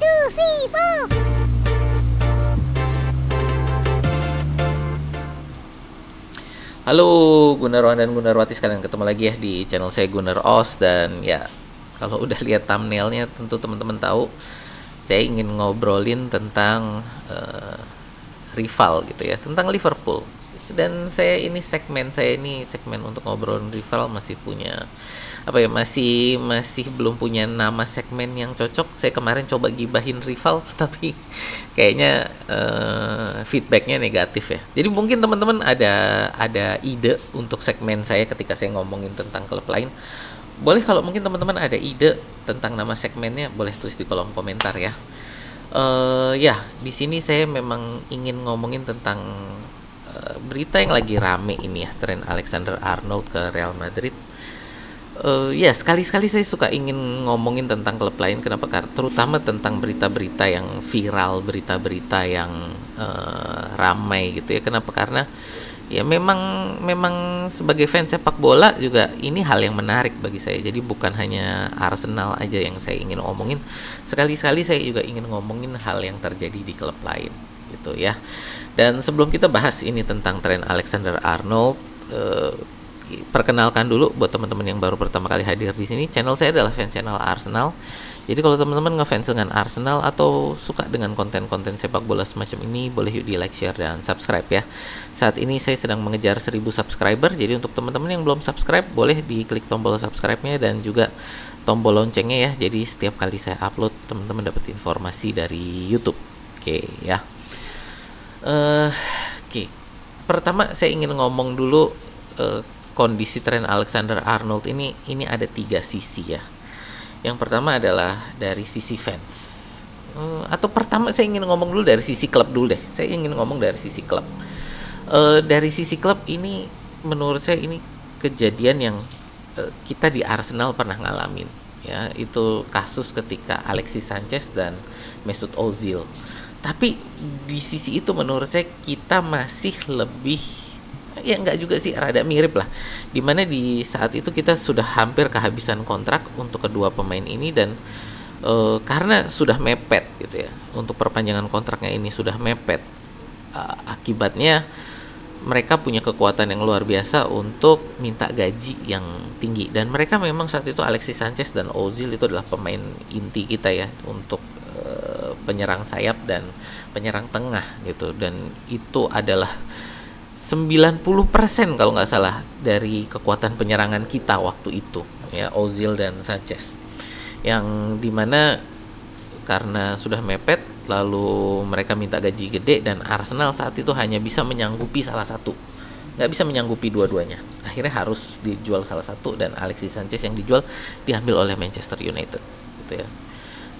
2, 3, 4. Halo Gunarwan dan Gunarwati sekalian, ketemu lagi ya di channel saya Gunar Os. Dan ya, kalau udah lihat thumbnailnya tentu teman-teman tahu saya ingin ngobrolin tentang rival gitu ya, tentang Liverpool. Dan segmen saya ini segmen untuk ngobrolin rival masih punya apa ya, masih belum punya nama segmen yang cocok. Saya kemarin coba gibahin rival tapi kayaknya feedbacknya negatif ya. Jadi mungkin teman-teman ada ide untuk segmen saya ketika saya ngomongin tentang klub lain. Boleh, kalau mungkin teman-teman ada ide tentang nama segmennya, boleh tulis di kolom komentar ya. Ya, di sini saya memang ingin ngomongin tentang berita yang lagi rame ini ya, Trent Alexander-Arnold ke Real Madrid. Ya, sekali-sekali saya suka ingin ngomongin tentang klub lain. Kenapa? Karena terutama tentang berita-berita yang viral, berita-berita yang ramai gitu ya. Kenapa? Karena ya memang sebagai fans sepak bola juga ini hal yang menarik bagi saya. Jadi bukan hanya Arsenal aja yang saya ingin ngomongin. Sekali-sekali saya juga ingin ngomongin hal yang terjadi di klub lain gitu ya. Dan sebelum kita bahas ini tentang Trent Alexander-Arnold, perkenalkan dulu buat teman-teman yang baru pertama kali hadir di sini. Channel saya adalah fans channel Arsenal. Jadi kalau teman-teman ngefans dengan Arsenal atau suka dengan konten-konten sepak bola semacam ini, boleh yuk di like, share, dan subscribe ya. Saat ini saya sedang mengejar 1000 subscriber. Jadi untuk teman-teman yang belum subscribe, boleh diklik tombol subscribe-nya dan juga tombol loncengnya ya. Jadi setiap kali saya upload, teman-teman dapat informasi dari YouTube. Oke ya. Oke. Pertama saya ingin ngomong dulu kondisi Trent Alexander-Arnold ini ada 3 sisi ya. Yang pertama adalah dari sisi fans. Atau pertama saya ingin ngomong dulu dari sisi klub dulu deh. Saya ingin ngomong dari sisi klub. Dari sisi klub ini menurut saya ini kejadian yang kita di Arsenal pernah ngalamin ya. Itu kasus ketika Alexis Sanchez dan Mesut Ozil. Tapi di sisi itu menurut saya kita masih lebih, ya enggak juga sih, rada mirip lah, dimana di saat itu kita sudah hampir kehabisan kontrak untuk kedua pemain ini. Dan karena sudah mepet gitu ya, untuk perpanjangan kontraknya ini sudah mepet, akibatnya mereka punya kekuatan yang luar biasa untuk minta gaji yang tinggi. Dan mereka memang saat itu Alexis Sanchez dan Ozil itu adalah pemain inti kita ya, untuk penyerang sayap dan penyerang tengah gitu. Dan itu adalah 90% kalau nggak salah dari kekuatan penyerangan kita waktu itu ya, Ozil dan Sanchez, yang dimana karena sudah mepet lalu mereka minta gaji gede dan Arsenal saat itu hanya bisa menyanggupi salah satu, nggak bisa menyanggupi dua-duanya. Akhirnya harus dijual salah satu, dan Alexis Sanchez yang dijual diambil oleh Manchester United gitu ya.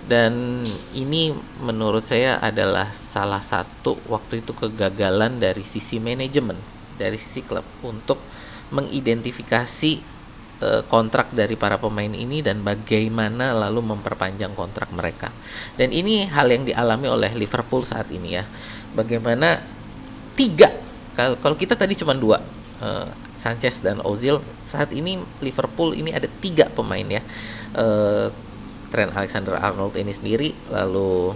Dan ini menurut saya adalah salah satu waktu itu kegagalan dari sisi manajemen, dari sisi klub untuk mengidentifikasi kontrak dari para pemain ini dan bagaimana lalu memperpanjang kontrak mereka. Dan ini hal yang dialami oleh Liverpool saat ini ya. Bagaimana tiga, kalau kita tadi cuma 2, Sanchez dan Ozil, saat ini Liverpool ini ada 3 pemain ya. Trent Alexander-Arnold ini sendiri, lalu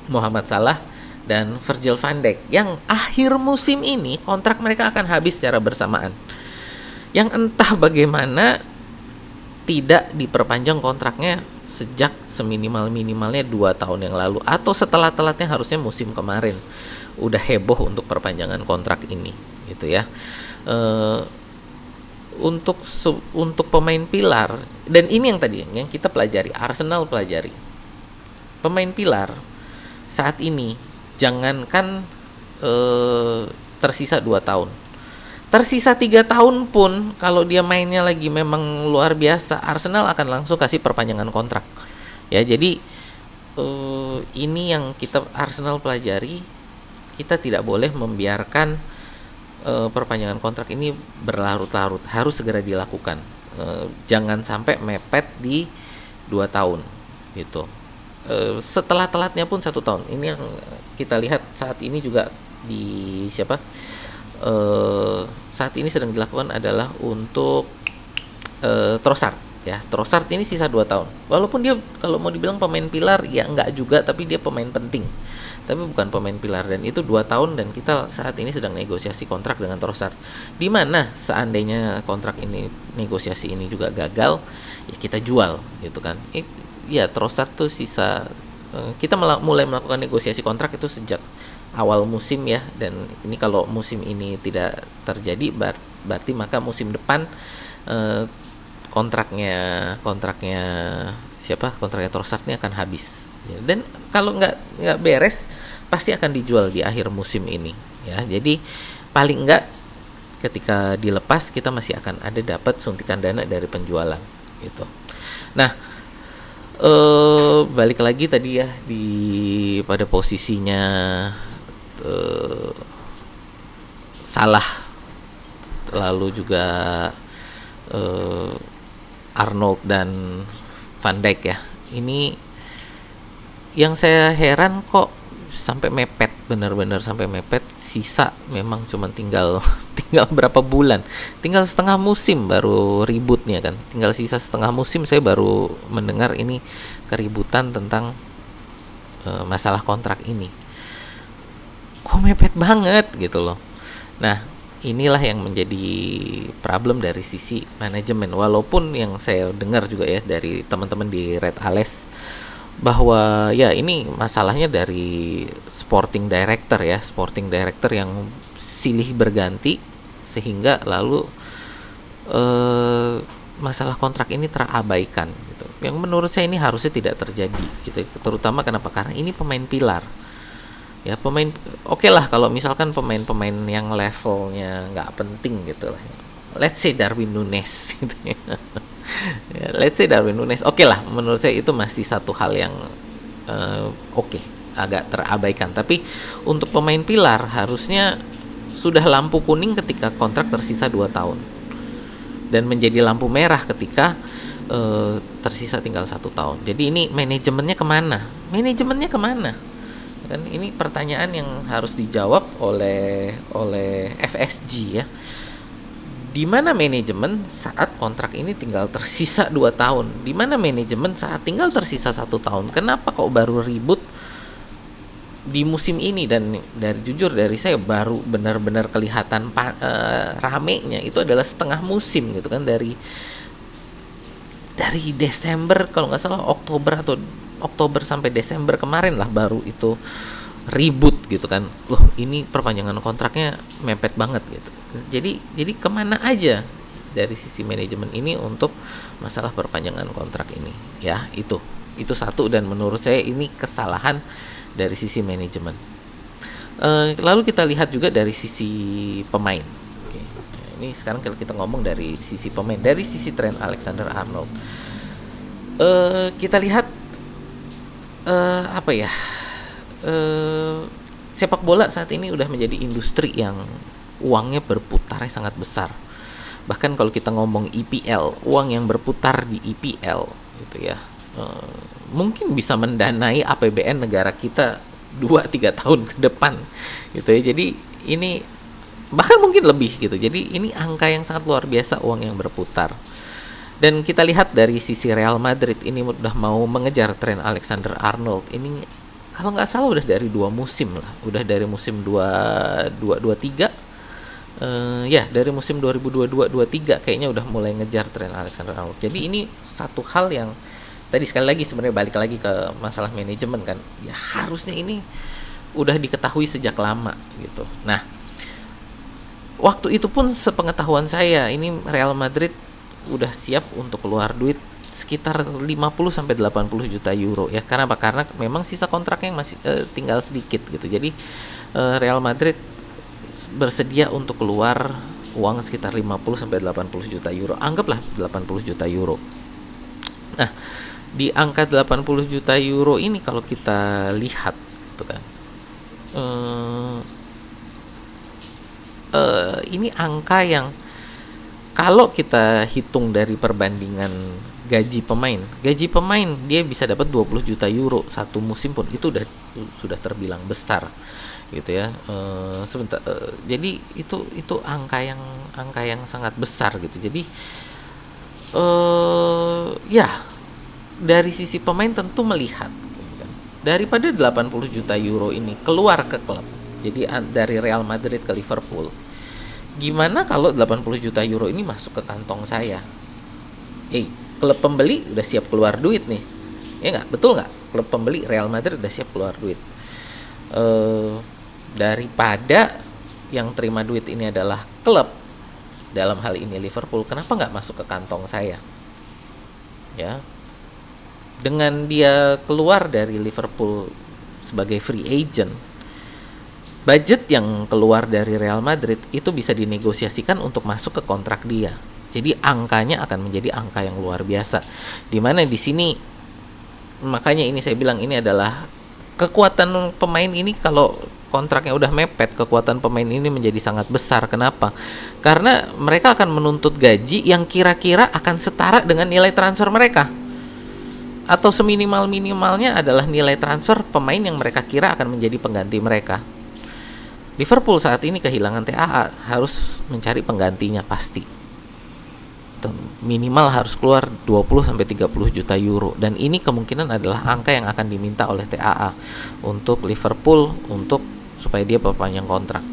Mohamed Salah dan Virgil van Dijk, yang akhir musim ini kontrak mereka akan habis secara bersamaan. Yang entah bagaimana tidak diperpanjang kontraknya sejak seminimal-minimalnya 2 tahun yang lalu, atau setelah-telatnya harusnya musim kemarin udah heboh untuk perpanjangan kontrak ini gitu ya. Untuk pemain pilar, dan ini yang tadi yang kita pelajari, Arsenal pelajari, pemain pilar saat ini jangankan tersisa 2 tahun, tersisa 3 tahun pun kalau dia mainnya lagi memang luar biasa, Arsenal akan langsung kasih perpanjangan kontrak ya. Jadi ini yang kita Arsenal pelajari, kita tidak boleh membiarkan perpanjangan kontrak ini berlarut-larut, harus segera dilakukan. Jangan sampai mepet di 2 tahun gitu. Setelah telatnya pun 1 tahun. Ini yang kita lihat saat ini juga di saat ini sedang dilakukan adalah untuk Trossard ya. Trossard ini sisa 2 tahun. Walaupun dia kalau mau dibilang pemain pilar ya enggak juga, tapi dia pemain penting. Tapi bukan pemain pilar, dan itu 2 tahun, dan kita saat ini sedang negosiasi kontrak dengan Trossard. Di mana seandainya kontrak ini, negosiasi ini juga gagal, ya kita jual gitu kan. Ya Trossard tuh sisa, kita mulai melakukan negosiasi kontrak itu sejak awal musim ya, dan ini kalau musim ini tidak terjadi berarti maka musim depan eh, kontraknya kontraknya Trossard ini akan habis ya. Dan kalau nggak beres pasti akan dijual di akhir musim ini ya. Jadi paling nggak ketika dilepas kita masih akan ada dapat suntikan dana dari penjualan gitu. Nah, balik lagi tadi ya, pada posisinya Salah, lalu juga Arnold dan Van Dijk ya. Ini yang saya heran kok sampai mepet, benar-benar sampai mepet. Sisa memang cuma tinggal berapa bulan, tinggal setengah musim baru ributnya kan. Tinggal sisa setengah musim saya baru mendengar ini keributan tentang masalah kontrak ini. Kok mepet banget gitu loh. Nah, inilah yang menjadi problem dari sisi manajemen. Walaupun yang saya dengar juga ya dari teman-teman di Red Ales, bahwa ya ini masalahnya dari sporting director yang silih berganti, sehingga lalu masalah kontrak ini terabaikan gitu. Yang menurut saya ini harusnya tidak terjadi gitu. Terutama kenapa? Karena ini pemain pilar. Ya oke lah kalau misalkan pemain-pemain yang levelnya nggak penting gitu lah. Let's say Darwin Núñez gitu ya. Let's say Darwin Núñez, oke lah, menurut saya itu masih satu hal yang oke, agak terabaikan. Tapi untuk pemain pilar harusnya sudah lampu kuning ketika kontrak tersisa 2 tahun, dan menjadi lampu merah ketika tersisa tinggal 1 tahun. Jadi ini manajemennya kemana? Kan ini pertanyaan yang harus dijawab oleh FSG ya. Di mana manajemen saat kontrak ini tinggal tersisa 2 tahun? Di mana manajemen saat tinggal tersisa 1 tahun? Kenapa kok baru ribut di musim ini? Dan dari saya baru benar-benar kelihatan ramenya itu adalah setengah musim gitu kan, dari Desember kalau nggak salah, Oktober sampai Desember kemarin lah baru itu ribut gitu kan. Loh, ini perpanjangan kontraknya mepet banget gitu. Jadi kemana aja dari sisi manajemen ini untuk masalah perpanjangan kontrak ini ya. Itu satu, dan menurut saya ini kesalahan dari sisi manajemen. Lalu kita lihat juga dari sisi pemain. Oke. Ini sekarang kalau kita ngomong dari sisi pemain, dari sisi Trent Alexander-Arnold, kita lihat sepak bola saat ini udah menjadi industri yang uangnya berputarnya sangat besar. Bahkan kalau kita ngomong IPL, uang yang berputar di IPL gitu ya, mungkin bisa mendanai APBN negara kita 2-3 tahun ke depan gitu ya. Jadi ini bahkan mungkin lebih gitu. Jadi ini angka yang sangat luar biasa, uang yang berputar. Dan kita lihat dari sisi Real Madrid ini udah mau mengejar Trent Alexander-Arnold ini, kalau nggak salah udah dari 2 musim lah, udah dari musim 22-23, ya dari musim 2022-23 kayaknya udah mulai ngejar Trent Alexander-Arnold. Jadi ini satu hal yang tadi sekali lagi sebenarnya balik lagi ke masalah manajemen kan, ya harusnya ini udah diketahui sejak lama gitu. Nah, waktu itu pun sepengetahuan saya ini Real Madrid udah siap untuk keluar duit sekitar 50-80 juta euro ya. Karena apa? Karena memang sisa kontraknya masih tinggal sedikit gitu. Jadi Real Madrid bersedia untuk keluar uang sekitar 50-80 juta euro. Anggaplah 80 juta euro. Nah, di angka 80 juta euro ini kalau kita lihat gitu kan, ini angka yang kalau kita hitung dari perbandingan gaji pemain dia bisa dapat 20 juta euro satu musim pun itu sudah terbilang besar gitu ya. Jadi itu angka yang sangat besar gitu. Jadi Ya, dari sisi pemain tentu melihat daripada 80 juta euro ini keluar ke klub. Jadi dari Real Madrid ke Liverpool. Gimana kalau 80 juta euro ini masuk ke kantong saya? Klub pembeli udah siap keluar duit nih. Ya nggak? Betul nggak? Klub pembeli Real Madrid udah siap keluar duit. Daripada yang terima duit ini adalah klub, dalam hal ini Liverpool, kenapa nggak masuk ke kantong saya? Ya, dengan dia keluar dari Liverpool sebagai free agent, budget yang keluar dari Real Madrid itu bisa dinegosiasikan untuk masuk ke kontrak dia. Jadi angkanya akan menjadi angka yang luar biasa. Dimana di sini, makanya ini saya bilang ini adalah kekuatan pemain ini. Kalau kontraknya udah mepet, kekuatan pemain ini menjadi sangat besar. Kenapa? Karena mereka akan menuntut gaji yang kira-kira akan setara dengan nilai transfer mereka, atau seminimal-minimalnya adalah nilai transfer pemain yang mereka kira akan menjadi pengganti mereka. Liverpool saat ini kehilangan TAA, harus mencari penggantinya pasti. Minimal harus keluar 20-30 juta euro, dan ini kemungkinan adalah angka yang akan diminta oleh TAA untuk Liverpool untuk supaya dia perpanjang kontrak.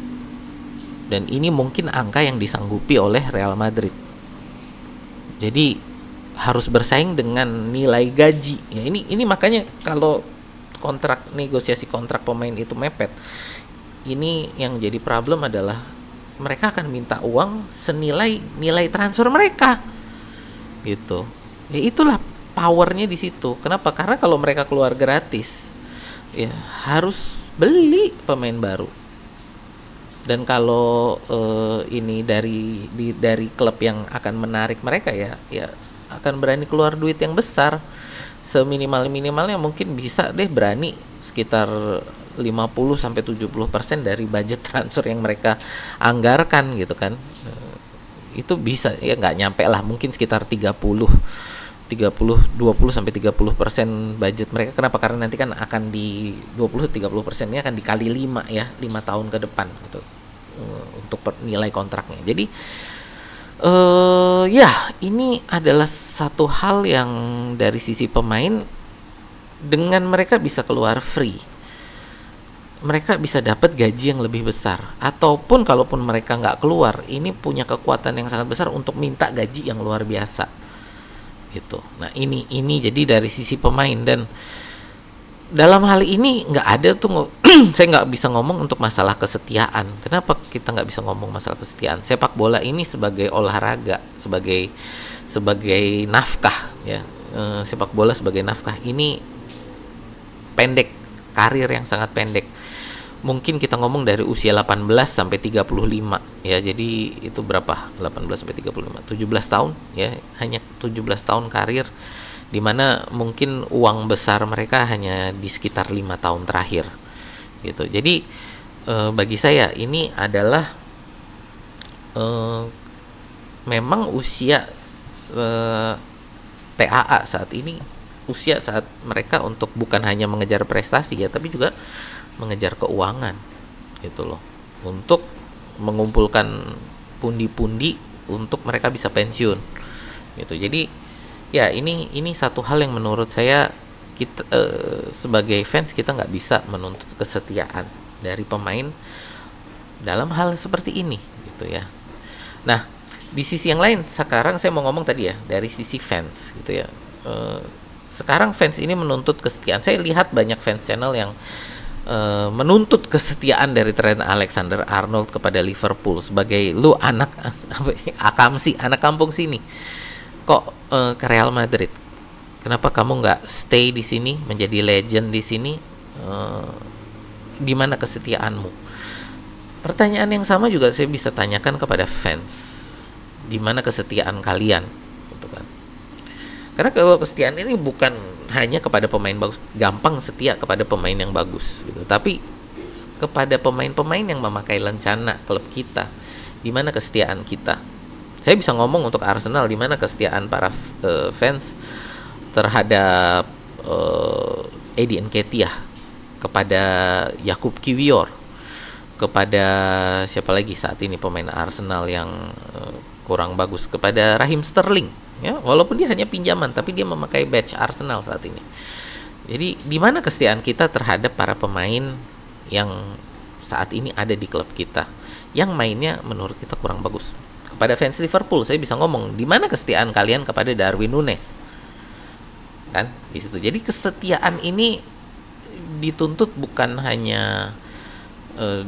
Dan ini mungkin angka yang disanggupi oleh Real Madrid. Jadi harus bersaing dengan nilai gaji. Ya, ini makanya kalau negosiasi kontrak pemain itu mepet, ini yang jadi problem adalah mereka akan minta uang senilai nilai transfer mereka, gitu. Ya itulah powernya di situ. Kenapa? Karena kalau mereka keluar gratis, ya harus beli pemain baru. Dan kalau ini dari klub yang akan menarik mereka, ya akan berani keluar duit yang besar. Seminimal-minimalnya mungkin bisa deh berani sekitar 50-70% dari budget transfer yang mereka anggarkan, gitu kan. Itu bisa, ya nggak nyampe lah, mungkin sekitar 20-30% budget mereka. Kenapa? Karena nanti kan akan di 20-30% ini akan dikali 5 ya, 5 tahun ke depan gitu, untuk nilai kontraknya. Jadi ya ini adalah satu hal yang dari sisi pemain, dengan mereka bisa keluar free, mereka bisa dapat gaji yang lebih besar. Ataupun kalaupun mereka nggak keluar, ini punya kekuatan yang sangat besar untuk minta gaji yang luar biasa, gitu. Nah ini jadi dari sisi pemain. Dan dalam hal ini nggak ada tuh saya nggak bisa ngomong untuk masalah kesetiaan. Kenapa kita nggak bisa ngomong masalah kesetiaan? Sepak bola ini sebagai olahraga, sebagai nafkah ya, sepak bola sebagai nafkah ini pendek, karir yang sangat pendek. Mungkin kita ngomong dari usia 18 sampai 35 ya. Jadi itu berapa? 18 sampai 35, 17 tahun ya, hanya 17 tahun karir, dimana mungkin uang besar mereka hanya di sekitar 5 tahun terakhir gitu. Jadi bagi saya ini adalah memang usia TAA saat ini, usia saat mereka untuk bukan hanya mengejar prestasi ya, tapi juga mengejar keuangan gitu loh, untuk mengumpulkan pundi-pundi untuk mereka bisa pensiun gitu. Jadi ya ini satu hal yang menurut saya kita sebagai fans kita nggak bisa menuntut kesetiaan dari pemain dalam hal seperti ini gitu ya. Nah di sisi yang lain, sekarang saya mau ngomong tadi ya dari sisi fans gitu ya. Sekarang fans ini menuntut kesetiaan. Saya lihat banyak fans channel yang menuntut kesetiaan dari Trent Alexander-Arnold kepada Liverpool sebagai lu anak anak kampung sini kok ke Real Madrid, kenapa kamu nggak stay di sini menjadi legend di sini, di mana kesetiaanmu? Pertanyaan yang sama juga saya bisa tanyakan kepada fans, di mana kesetiaan kalian gitu kan. Karena kalau kesetiaan ini bukan hanya kepada pemain bagus, gampang setia kepada pemain yang bagus gitu, tapi kepada pemain-pemain yang memakai lencana klub kita, di mana kesetiaan kita? Saya bisa ngomong untuk Arsenal, di mana kesetiaan para fans terhadap Eddie Nketiah, kepada Jakub Kiwior, kepada siapa lagi saat ini pemain Arsenal yang kurang bagus, kepada Raheem Sterling ya, walaupun dia hanya pinjaman tapi dia memakai badge Arsenal saat ini. Jadi di mana kesetiaan kita terhadap para pemain yang saat ini ada di klub kita yang mainnya menurut kita kurang bagus? Kepada fans Liverpool saya bisa ngomong, di mana kesetiaan kalian kepada Darwin Núñez? Kan di situ. Jadi kesetiaan ini dituntut bukan hanya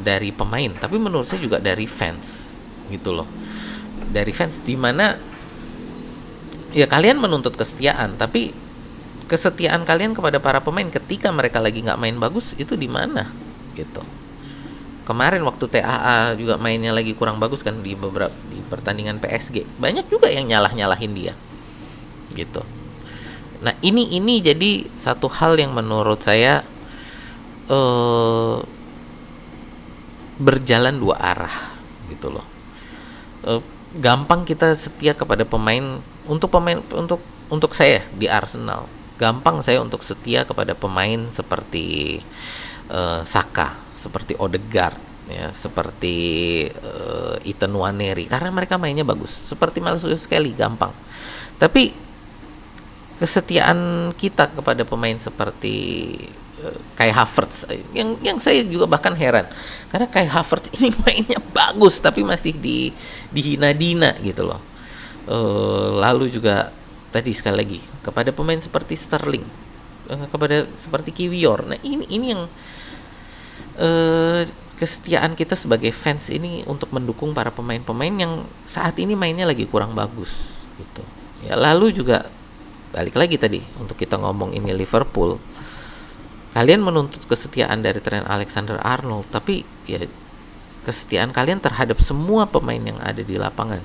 dari pemain, tapi menurut saya juga dari fans gitu loh. Dari fans, di mana ya kalian menuntut kesetiaan, tapi kesetiaan kalian kepada para pemain ketika mereka lagi nggak main bagus itu di mana gitu. Kemarin waktu TAA juga mainnya lagi kurang bagus kan, di beberapa di pertandingan PSG banyak juga yang nyalahin dia gitu. Nah ini jadi satu hal yang menurut saya berjalan dua arah gitu loh. Gampang kita setia kepada pemain, untuk saya di Arsenal gampang saya untuk setia kepada pemain seperti Saka, seperti Odegaard ya, seperti Ethan Nwaneri, karena mereka mainnya bagus. Seperti Marcus Kelly gampang. Tapi kesetiaan kita kepada pemain seperti Kai Havertz, yang saya juga bahkan heran, karena Kai Havertz ini mainnya bagus tapi masih dihina-dina gitu loh. Lalu juga tadi sekali lagi kepada pemain seperti Sterling, kepada seperti Kiwior. Nah ini yang kesetiaan kita sebagai fans ini untuk mendukung para pemain-pemain yang saat ini mainnya lagi kurang bagus gitu. Ya lalu juga balik lagi tadi untuk kita ngomong ini Liverpool. Kalian menuntut kesetiaan dari Trent Alexander-Arnold, tapi ya kesetiaan kalian terhadap semua pemain yang ada di lapangan.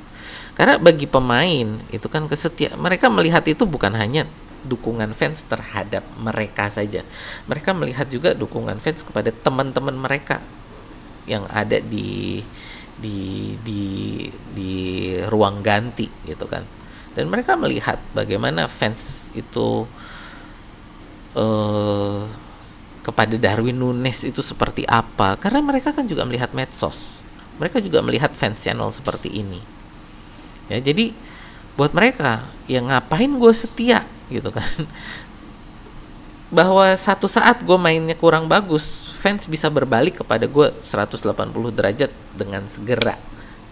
Karena bagi pemain itu kan mereka melihat itu bukan hanya dukungan fans terhadap mereka saja. Mereka melihat juga dukungan fans kepada teman-teman mereka yang ada di ruang ganti gitu kan. Dan mereka melihat bagaimana fans itu kepada Darwin Núñez itu seperti apa, karena mereka kan juga melihat medsos, mereka juga melihat fans channel seperti ini ya. Jadi buat mereka ya ngapain gue setia gitu kan, bahwa satu saat gue mainnya kurang bagus, fans bisa berbalik kepada gue 180 derajat dengan segera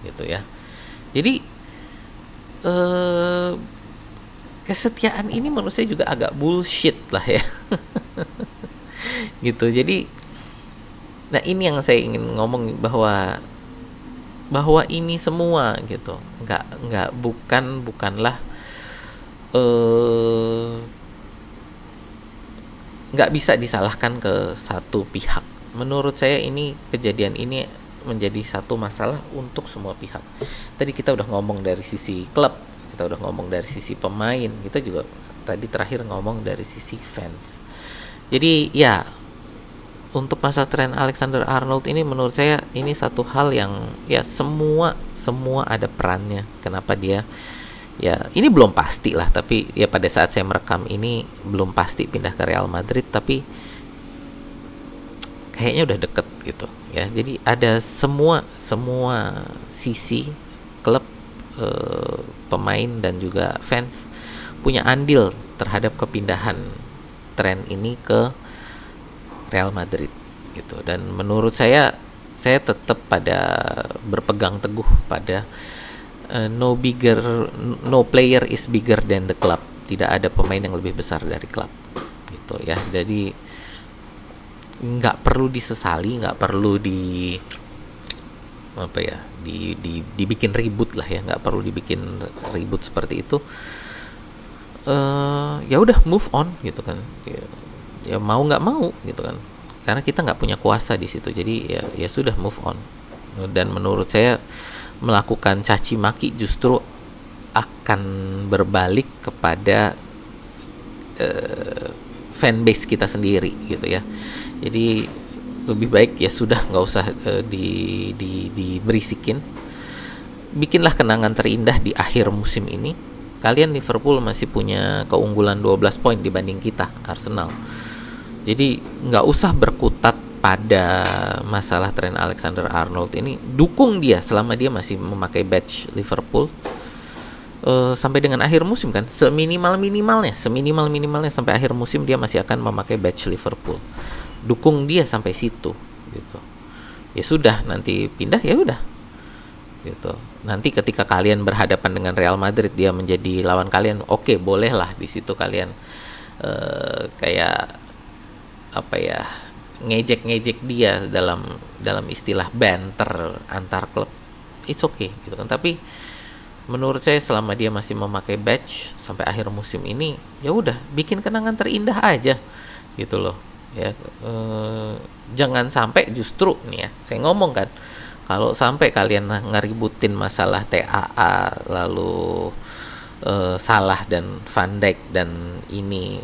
gitu ya. Jadi kesetiaan ini menurut saya juga agak bullshit lah ya. Gitu. Jadi nah ini yang saya ingin ngomong, bahwa ini semua gitu bukanlah nggak bisa disalahkan ke satu pihak. Menurut saya ini kejadian ini menjadi satu masalah untuk semua pihak. Tadi kita udah ngomong dari sisi klub, kita udah ngomong dari sisi pemain, kita juga tadi terakhir ngomong dari sisi fans. Jadi ya untuk masa Trent Alexander-Arnold ini menurut saya ini satu hal yang ya semua ada perannya. Kenapa dia ya ini belum pasti lah, tapi ya pada saat saya merekam ini belum pasti pindah ke Real Madrid, tapi kayaknya udah deket gitu ya. Jadi ada semua sisi klub, pemain dan juga fans punya andil terhadap kepindahan Trent ini ke Real Madrid gitu. Dan menurut saya tetap berpegang teguh pada no player is bigger than the club. Tidak ada pemain yang lebih besar dari klub gitu ya. Jadi nggak perlu disesali, nggak perlu dibikin ribut lah ya, nggak perlu dibikin ribut seperti itu. Ya udah move on gitu kan, ya mau nggak mau gitu kan, karena kita nggak punya kuasa di situ. Jadi ya sudah move on. Dan menurut saya melakukan caci maki justru akan berbalik kepada fanbase kita sendiri gitu ya. Jadi lebih baik ya sudah nggak usah diberisikin. Bikinlah kenangan terindah di akhir musim ini. Kalian Liverpool masih punya keunggulan 12 poin dibanding kita Arsenal. Jadi nggak usah berkutat pada masalah Trent Alexander-Arnold ini. Dukung dia selama dia masih memakai badge Liverpool. sampai dengan akhir musim kan, seminimal minimalnya sampai akhir musim dia masih akan memakai badge Liverpool. Dukung dia sampai situ gitu. Ya sudah, nanti pindah ya udah gitu. Nanti ketika kalian berhadapan dengan Real Madrid, dia menjadi lawan kalian, oke, bolehlah di situ kalian kayak apa ya, ngejek dia dalam istilah banter antar klub, it's okay gitu kan. Tapi menurut saya selama dia masih memakai badge sampai akhir musim ini, ya udah, bikin kenangan terindah aja gitu loh ya. Jangan sampai justru nih ya, saya ngomong kan, kalau sampai kalian ngeributin masalah TAA lalu Salah dan Van Dijk dan ini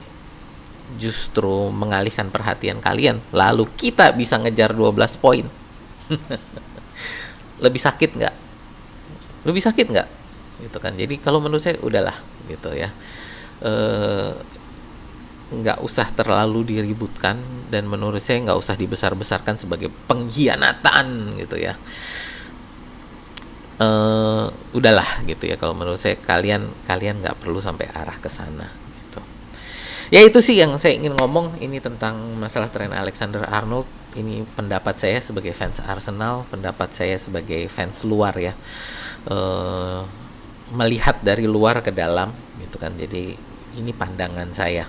justru mengalihkan perhatian kalian, lalu kita bisa ngejar 12 poin. Lebih sakit nggak? Lebih sakit nggak? Gitu kan. Jadi kalau menurut saya udahlah gitu ya. Nggak usah terlalu diributkan, dan menurut saya nggak usah dibesar-besarkan sebagai pengkhianatan gitu ya. Udahlah gitu ya, kalau menurut saya kalian nggak perlu sampai arah ke sana gitu. Ya itu sih yang saya ingin ngomong ini tentang masalah Trent Alexander-Arnold. Ini pendapat saya sebagai fans Arsenal, pendapat saya sebagai fans luar ya, melihat dari luar ke dalam gitu kan. Jadi ini pandangan saya.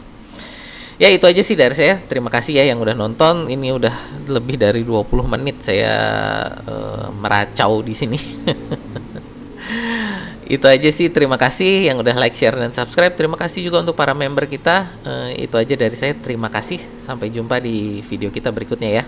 Ya itu aja sih dari saya. Terima kasih ya yang udah nonton. Ini udah lebih dari 20 menit saya meracau di sini. Itu aja sih, terima kasih yang udah like, share, dan subscribe. Terima kasih juga untuk para member kita. Itu aja dari saya, terima kasih. Sampai jumpa di video kita berikutnya ya.